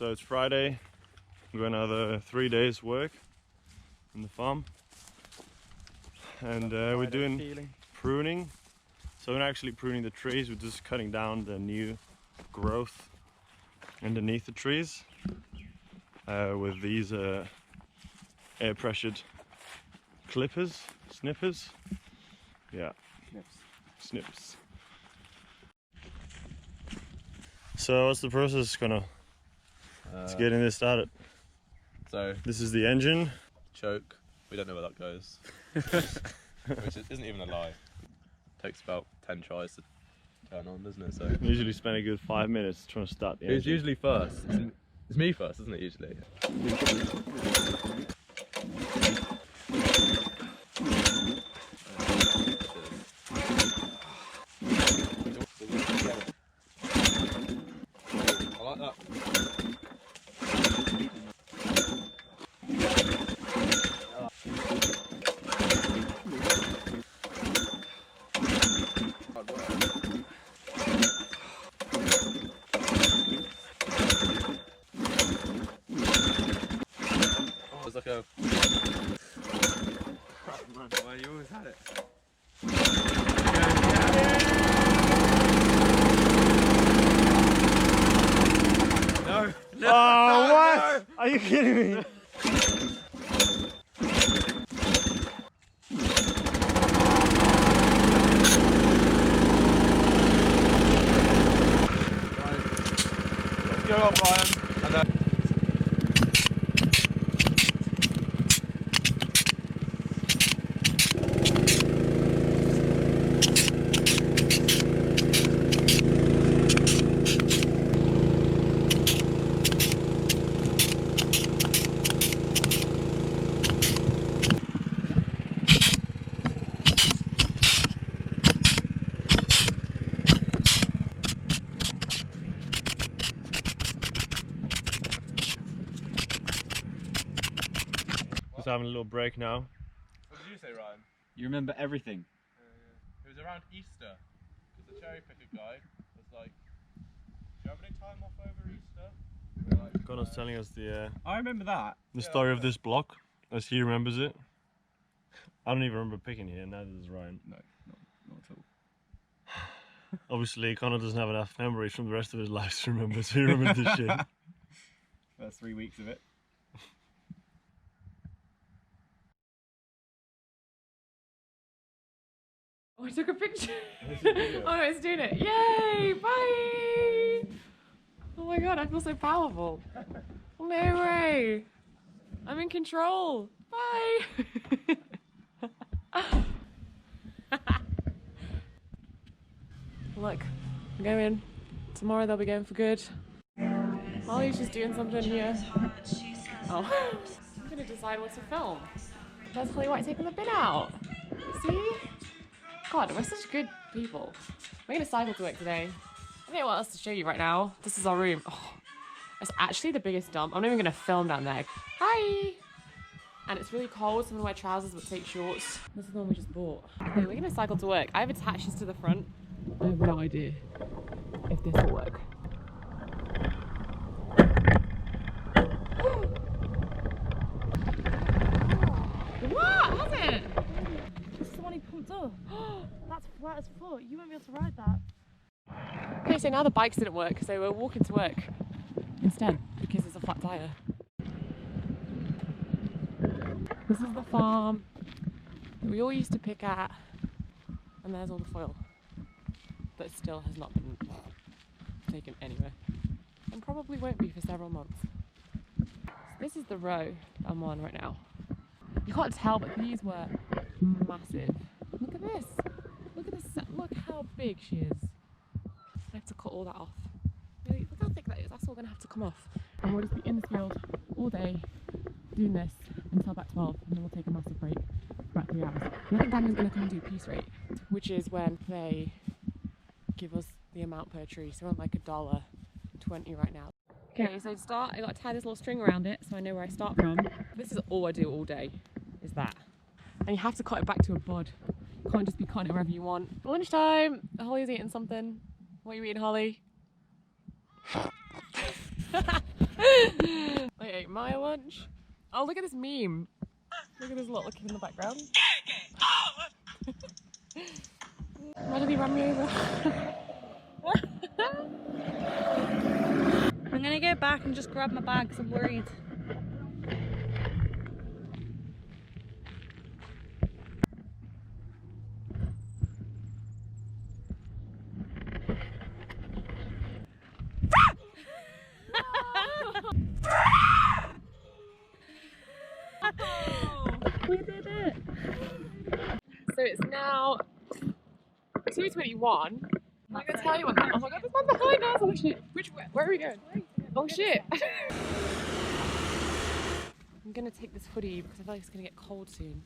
So it's Friday. We've got another 3 days work in the farm. And we're doing pruning. So we're not actually pruning the trees, we're just cutting down the new growth underneath the trees with these air pressured clippers, snippers. Yeah, snips. So what's the process, Connor? It's getting this started. So this is the engine. Choke. We don't know where that goes. Which isn't even a lie. Takes about 10 tries to turn on, doesn't it? So we usually spend a good 5 minutes trying to start the engine. who's usually first? It's me first, isn't it, usually? I like that. It's like a... Well, you always had it. No! Oh, what? Are you kidding me? Let's go up, Ryan. And then... Just having a little break now. What did you say, Ryan? You remember everything. It was around Easter, because the cherry picker guy was like, do you have any time off over Easter? We were like, Connor's telling us I remember that. the story of this block, as he remembers it. I don't even remember picking here, neither does Ryan. No, not at all. Obviously, Connor doesn't have enough memories from the rest of his life to remember, so he remembers this shit. First 3 weeks of it. Oh, I took a picture. Oh no, it's doing it. Yay! Bye! Oh my god, I feel so powerful. No way! I'm in control. Bye! Look, I'm going. Tomorrow they'll be going for good. Ollie's just doing something here. Oh. I'm gonna decide what to film. That's Holly White taking the bin out. See? God, we're such good people. We're gonna cycle to work today. I don't know what else to show you right now. This is our room. Oh, it's actually the biggest dump. I'm not even gonna film down there. Hi! And it's really cold, so I'm gonna wear trousers but take shorts. This is the one we just bought. Okay, we're gonna cycle to work. I've attached this to the front. I have no idea if this will work. What? Has it? This is the one he pumped up. That's flat as fuck. You won't be able to ride that. Okay, so now the bikes didn't work, so we're walking to work instead because there's a flat tyre. This is the farm that we all used to pick at, and there's all the foil that still has not been taken anywhere and probably won't be for several months. So this is the row that I'm on right now. You can't tell, but these were massive. Look at this. Look at this. Look how big she is. I have to cut all that off. Really, look how thick that is. That's all going to have to come off. And we'll just be in the field all day doing this until about 12, and then we'll take a massive break for about 3 hours. And I think Daniel's going to come and do piece rate, which is when they give us the amount per tree. So we're on like $1.20 right now. Okay, so to start, I got to tie this little string around it so I know where I start from. This is all I do all day, is that. And you have to cut it back to a bud. You can't just be cutting it wherever you want. Lunchtime, Holly's eating something. What are you eating, Holly? my lunch. Oh, look at this meme. Look at this little kid in the background. Why did he run me over? I'm gonna go back and just grab my bag because I'm worried. We did it! So it's now 2:21. I'm gonna tell you what. Oh my god, there's one behind us! Oh shit! Where are we going? Oh shit! I'm gonna take this hoodie because I feel like it's gonna get cold soon.